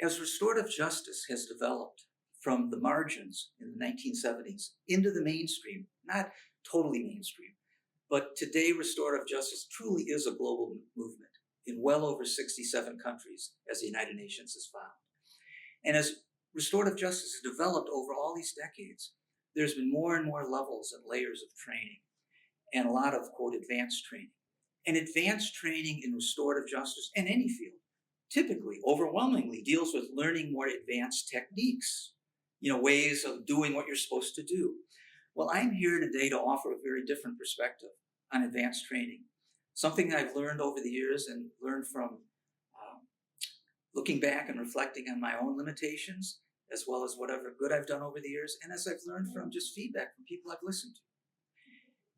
As restorative justice has developed from the margins in the 1970s into the mainstream, not totally mainstream, but today restorative justice truly is a global movement in well over 67 countries, as the United Nations has found. And as restorative justice has developed over all these decades, there's been more and more levels and layers of training, and a lot of, quote, advanced training. And advanced training in restorative justice, in any field, typically, overwhelmingly, deals with learning more advanced techniques, ways of doing what you're supposed to do. Well, I'm here today to offer a very different perspective on advanced training, something I've learned over the years and learned from looking back and reflecting on my own limitations, as well as whatever good I've done over the years, and as I've learned from just feedback from people I've listened to.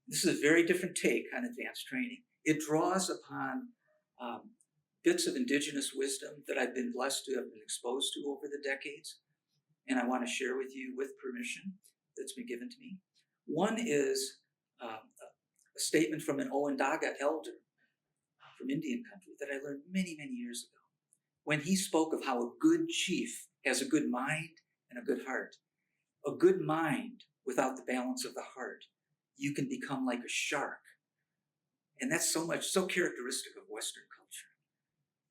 This is a very different take on advanced training. It draws upon bits of indigenous wisdom that I've been blessed to have been exposed to over the decades, and I want to share with you with permission that's been given to me. One is a statement from an Onondaga elder from Indian country that I learned many, many years ago, when he spoke of how a good chief has a good mind and a good heart. A good mind without the balance of the heart, you can become like a shark. And that's so characteristic of Western culture.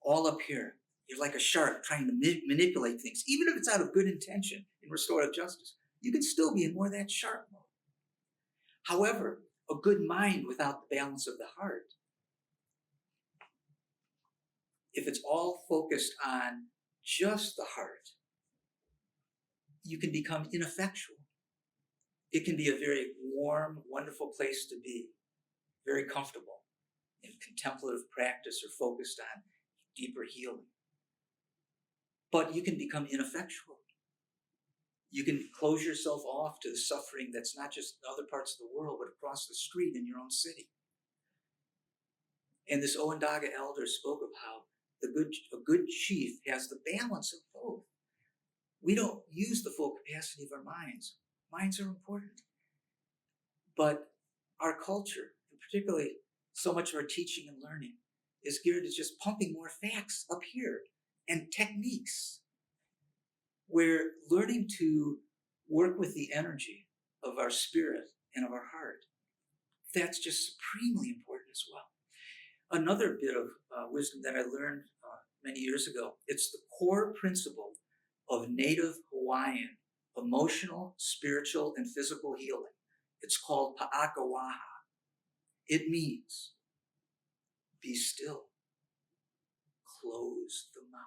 All up here, you're like a shark trying to manipulate things. Even if it's out of good intention in restorative justice, you can still be in more of that shark mode. However, a good mind without the balance of the heart, if it's all focused on just the heart, you can become ineffectual. It can be a very warm, wonderful place to be, very comfortable in contemplative practice or focused on deeper healing. But you can become ineffectual. You can close yourself off to the suffering that's not just in other parts of the world, but across the street in your own city. And this Onondaga elder spoke of how a good chief has the balance of both. We don't use the full capacity of our minds. Minds are important. But our culture, and particularly so much of our teaching and learning, is geared to just pumping more facts up here and techniques, where learning to work with the energy of our spirit and of our heart, that's just supremely important as well. Another bit of wisdom that I learned many years ago, it's the core principle of Native Hawaiian emotional, spiritual, and physical healing. It's called Pa'akawaha. It means be still, close the mouth.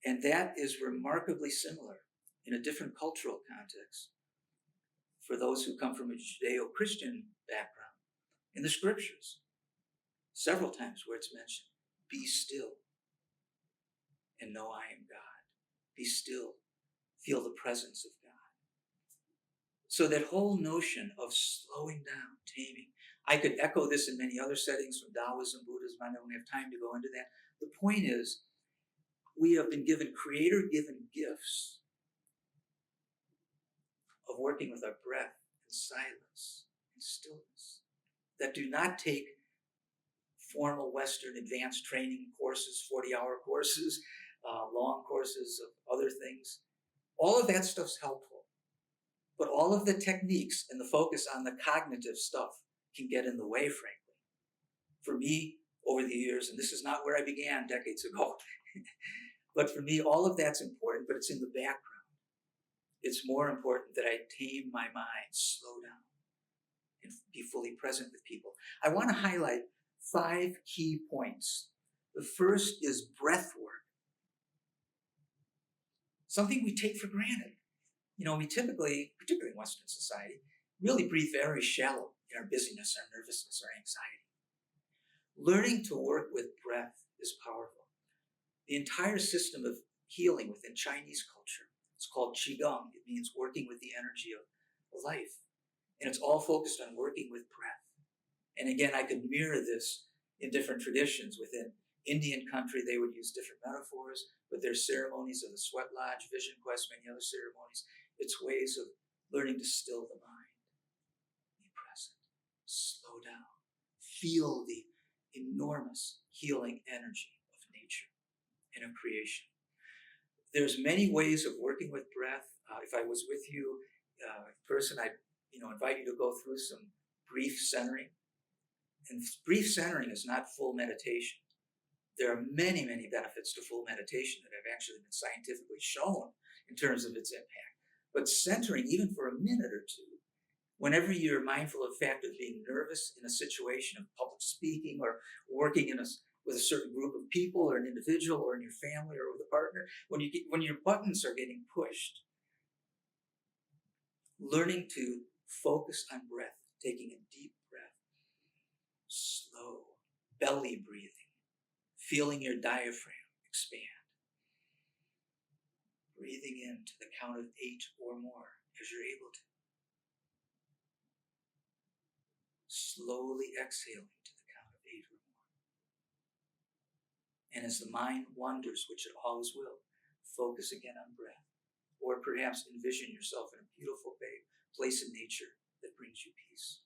And that is remarkably similar in a different cultural context for those who come from a Judeo-Christian background in the scriptures. Several times where it's mentioned, be still and know I am God. Be still, feel the presence of God. So that whole notion of slowing down, taming, I could echo this in many other settings from Taoism, Buddhism. I don't have time to go into that. The point is, we have been given creator-given gifts of working with our breath and silence and stillness that do not take formal Western advanced training courses, 40-hour courses, long courses of other things. All of that stuff's helpful. But all of the techniques and the focus on the cognitive stuff can get in the way, frankly. For me, over the years, and this is not where I began decades ago, but for me, all of that's important, but it's in the background. It's more important that I tame my mind, slow down, and be fully present with people. I want to highlight 5 key points. The first is breath work. Something we take for granted. We typically, particularly in Western society, really breathe very shallow in our busyness, our nervousness, our anxiety. Learning to work with breath is powerful. The entire system of healing within Chinese culture, it's called Qigong. It means working with the energy of life. And it's all focused on working with breath. And again, I could mirror this in different traditions. Within Indian country, they would use different metaphors, but their ceremonies of the sweat lodge, vision quest, many other ceremonies. It's ways of learning to still the mind, be present, slow down, feel the enormous healing energy of nature and of creation. There's many ways of working with breath. If I was with you in person, I'd invite you to go through some brief centering. And brief centering is not full meditation. There are many, many benefits to full meditation that have actually been scientifically shown in terms of its impact. But centering, even for a minute or two, whenever you're mindful of the fact of being nervous in a situation of public speaking or working with a certain group of people or an individual or in your family or with a partner, when your buttons are getting pushed, learning to focus on breath, taking a deep breath, slow, belly breathing, feeling your diaphragm expand, breathing in to the count of 8 or more as you're able to. Slowly exhaling to the count of 8 or more. And as the mind wanders, which it always will, focus again on breath. Or perhaps envision yourself in a beautiful place in nature that brings you peace.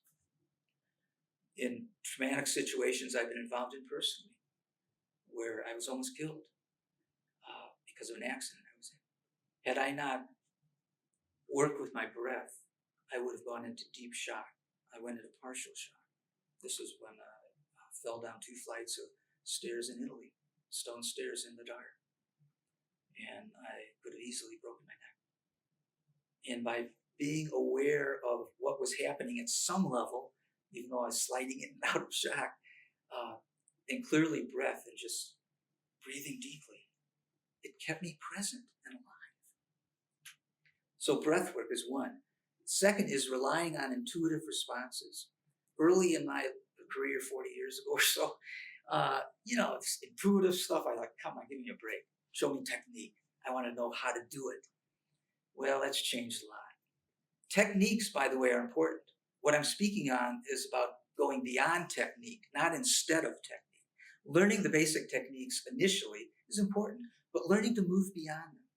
In traumatic situations I've been involved in personally, where I was almost killed because of an accident I was in. Had I not worked with my breath, I would have gone into deep shock. I went into partial shock. This was when I fell down 2 flights of stairs in Italy, stone stairs in the dark. And I could have easily broken my neck. And by being aware of what was happening at some level, even though I was sliding in and out of shock, and clearly breath and just breathing deeply, it kept me present and alive. So breath work is one. Second is relying on intuitive responses. Early in my career, 40 years ago or so, it's intuitive stuff. I like, come on, give me a break. Show me technique. I want to know how to do it. Well, that's changed a lot. Techniques, by the way, are important. What I'm speaking on is about going beyond technique, not instead of technique. Learning the basic techniques initially is important, but learning to move beyond them.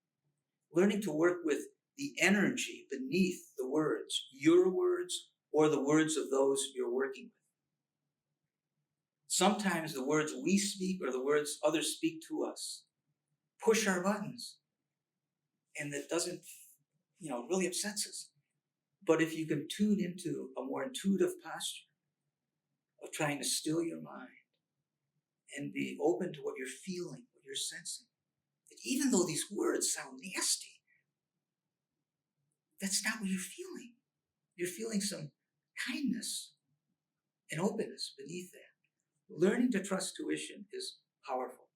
Learning to work with the energy beneath the words, your words or the words of those you're working with. Sometimes the words we speak or the words others speak to us push our buttons, and that doesn't, really upsets us. But if you can tune into a more intuitive posture of trying to still your mind and be open to what you're feeling, what you're sensing, that even though these words sound nasty, that's not what you're feeling. You're feeling some kindness and openness beneath that. Learning to trust tuition is powerful.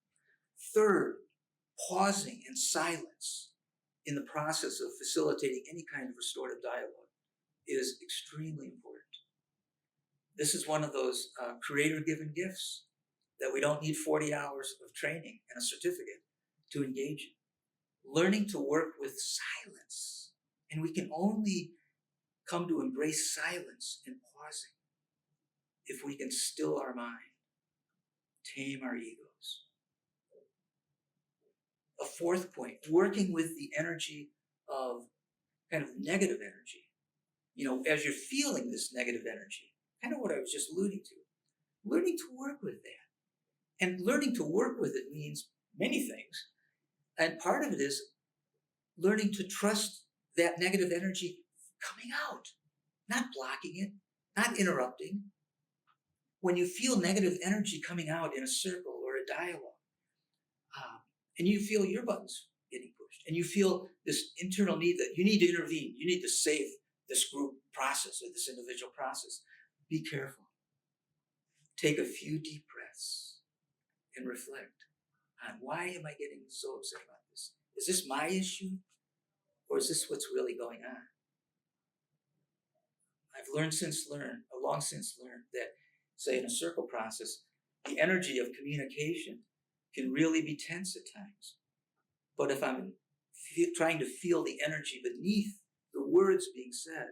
Third, pausing in silence in the process of facilitating any kind of restorative dialogue is extremely important. This is one of those creator-given gifts that we don't need 40 hours of training and a certificate to engage in. Learning to work with silence. And we can only come to embrace silence and pausing if we can still our mind, tame our egos. A fourth point, working with the energy of kind of negative energy. As you're feeling this negative energy, kind of what I was just alluding to, learning to work with that. And learning to work with it means many things. And part of it is learning to trust that negative energy coming out, not blocking it, not interrupting. When you feel negative energy coming out in a circle or a dialogue, and you feel your buttons getting pushed, and you feel this internal need that you need to intervene, you need to save this group process or this individual process, be careful. Take a few deep breaths and reflect on, why am I getting so upset about this? Is this my issue? Or is this what's really going on? I've long since learned that, say, in a circle process, the energy of communication can really be tense at times. But if I'm trying to feel the energy beneath the words being said,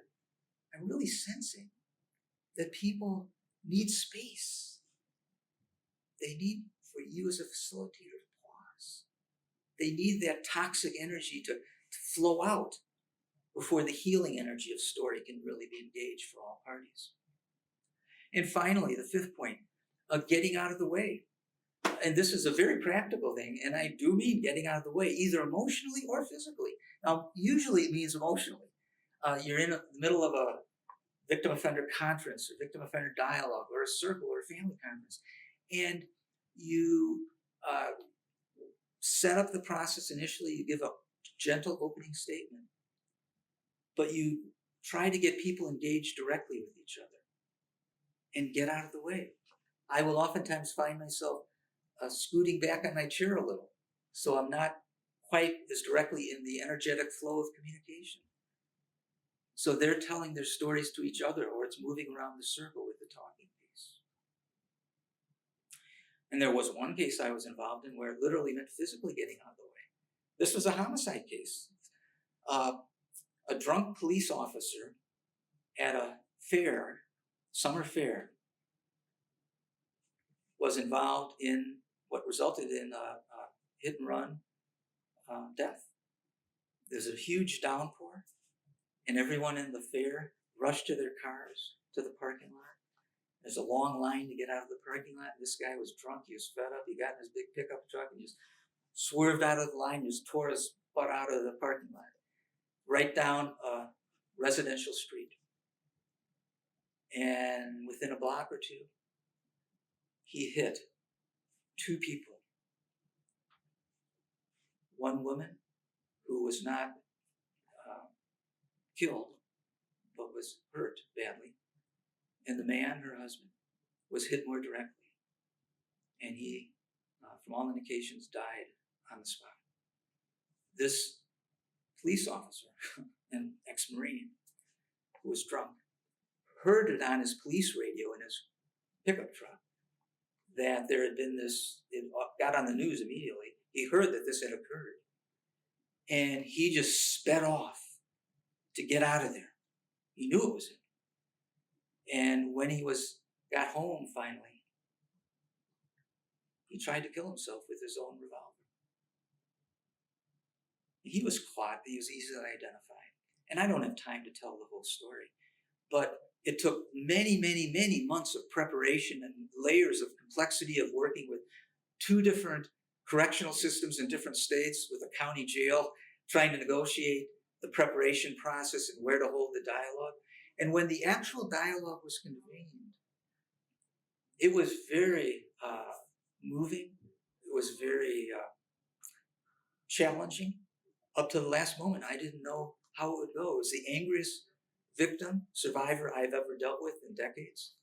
I'm really sensing that people need space. They need for you as a facilitator to pause. They need that toxic energy to flow out before the healing energy of story can really be engaged for all parties. And finally, the fifth point, getting out of the way. And this is a very practical thing, and I do mean getting out of the way, either emotionally or physically. Now, usually it means emotionally. You're in the middle of a victim offender conference or victim offender dialogue or a circle or a family conference, and you set up the process initially. You give a gentle opening statement, but you try to get people engaged directly with each other and get out of the way. I will oftentimes find myself scooting back on my chair a little, so I'm not quite as directly in the energetic flow of communication. So they're telling their stories to each other, or it's moving around the circle with the talking piece. And there was one case I was involved in where it literally meant physically getting out of the way. This was a homicide case. A drunk police officer at a fair, summer fair, was involved in what resulted in a hit and run death. There's a huge downpour, and everyone in the fair rushed to their cars to the parking lot. There's a long line to get out of the parking lot. This guy was drunk. He was fed up. He got in his big pickup truck and just swerved out of the line, just tore his butt out of the parking lot, right down a residential street. And within a block or two, he hit two people. One woman who was not killed, but was hurt badly. And the man, her husband, was hit more directly. And he, from all indications, died on the spot. This police officer, an ex-Marine, who was drunk, heard it on his police radio in his pickup truck that there had been this, it got on the news immediately. He heard that this had occurred. And he just sped off to get out of there. He knew it was him. And when he got home finally, he tried to kill himself with his own revolver. He was caught. He was easily identified. And I don't have time to tell the whole story. But it took many, many, many months of preparation and layers of complexity of working with two different correctional systems in different states, with a county jail, trying to negotiate the preparation process and where to hold the dialogue. And when the actual dialogue was convened, it was very moving. It was very challenging. Up to the last moment, I didn't know how it would go. It was the angriest victim, survivor I've ever dealt with in decades.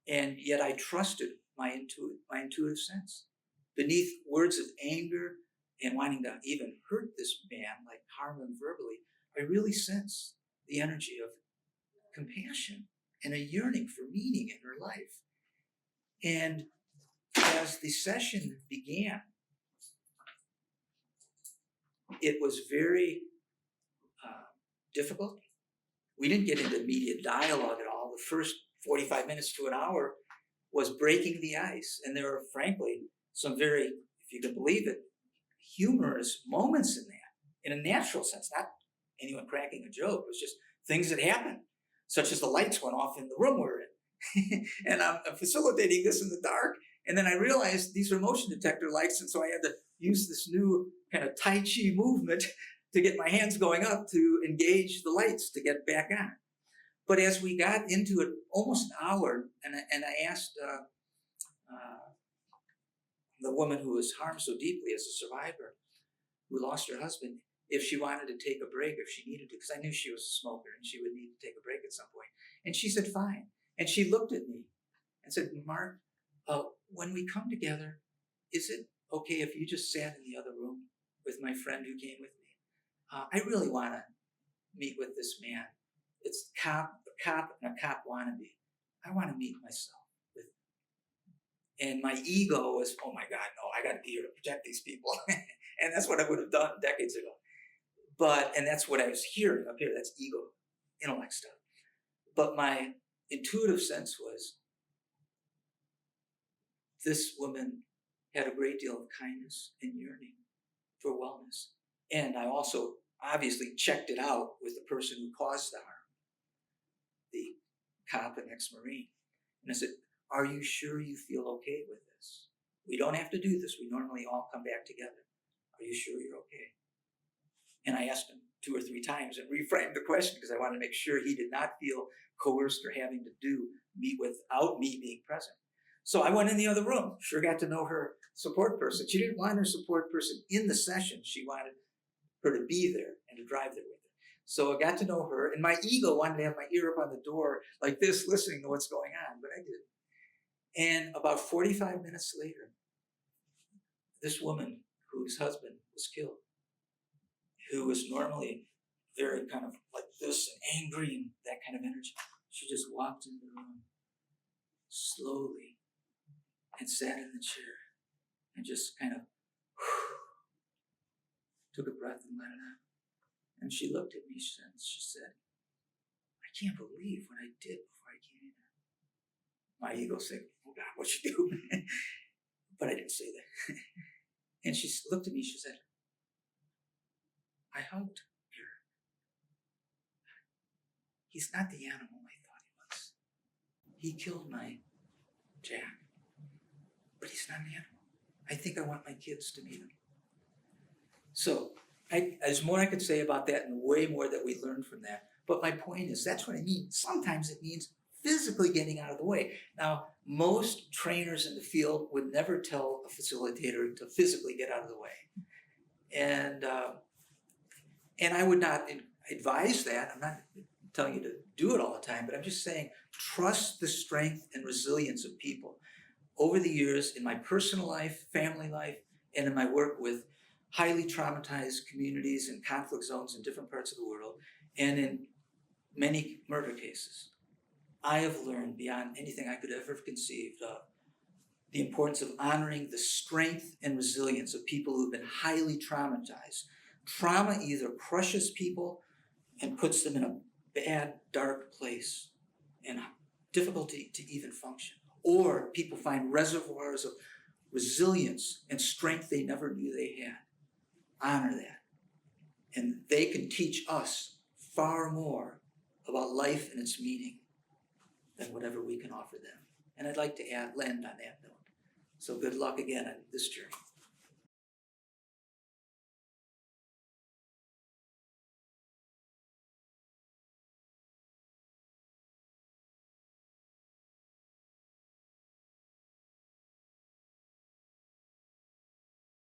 And yet I trusted my intuitive sense. Beneath words of anger and wanting to even hurt this man, like harm him verbally, I really sensed the energy of compassion and a yearning for meaning in her life. And as the session began, it was very difficult. We didn't get into immediate dialogue at all. The first 45 minutes to an hour was breaking the ice. And there were, frankly, some very, if you can believe it, humorous moments in that, in a natural sense, not anyone cracking a joke. It was just things that happened, such as the lights went off in the room we're in. And I'm facilitating this in the dark. And then I realized these are motion detector lights. And so I had to use this new kind of Tai Chi movement to get my hands going up to engage the lights to get back on. But as we got into it, almost an hour, and I asked the woman who was harmed so deeply as a survivor, who lost her husband, if she wanted to take a break, if she needed to, because I knew she was a smoker and she would need to take a break at some point. And she said, fine. And she looked at me and said, Mark, when we come together, is it okay if you just sat in the other room with my friend who came with me? I really want to meet with this man. It's a cop and a cop wannabe. I want to meet myself with him. And my ego was, oh my God, no, I got to be here to protect these people. And that's what I would have done decades ago. And that's what I was hearing up here. That's ego, intellect stuff. But my intuitive sense was this woman had a great deal of kindness and yearning for wellness. And I also obviously checked it out with the person who caused the harm, the cop and ex-Marine. And I said, are you sure you feel okay with this? We don't have to do this. We normally all come back together. Are you sure you're okay? And I asked him 2 or 3 times and reframed the question because I wanted to make sure he did not feel coerced or having to meet without me being present. So I went in the other room, sure got to know her support person. She didn't want her support person in the session. She wanted her to be there and to drive there with her. So I got to know her, and my ego wanted to have my ear up on the door like this, listening to what's going on, but I didn't. And about 45 minutes later, this woman whose husband was killed, who was normally very kind of like this and angry and that kind of energy, she just walked into the room slowly and sat in the chair and just kind of took a breath and let it out. And she looked at me and she said, I can't believe what I did before I came in here. My ego said, oh God, what'd you do? But I didn't say that. And she looked at me, she said, I hugged her. He's not the animal I thought he was. He killed my Jack, but he's not an animal. I think I want my kids to meet him. So there's more I could say about that and way more that we learned from that. But my point is, that's what I mean. Sometimes it means physically getting out of the way. Now, most trainers in the field would never tell a facilitator to physically get out of the way. And I would not advise that. I'm not telling you to do it all the time, but I'm just saying, trust the strength and resilience of people. Over the years, in my personal life, family life, and in my work with highly traumatized communities and conflict zones in different parts of the world, and in many murder cases, I have learned beyond anything I could ever have conceived of the importance of honoring the strength and resilience of people who've been highly traumatized. Trauma either crushes people and puts them in a bad, dark place and difficulty to even function, or people find reservoirs of resilience and strength they never knew they had. Honor that. And they can teach us far more about life and its meaning than whatever we can offer them. And I'd like to land on that note. So good luck again on this journey.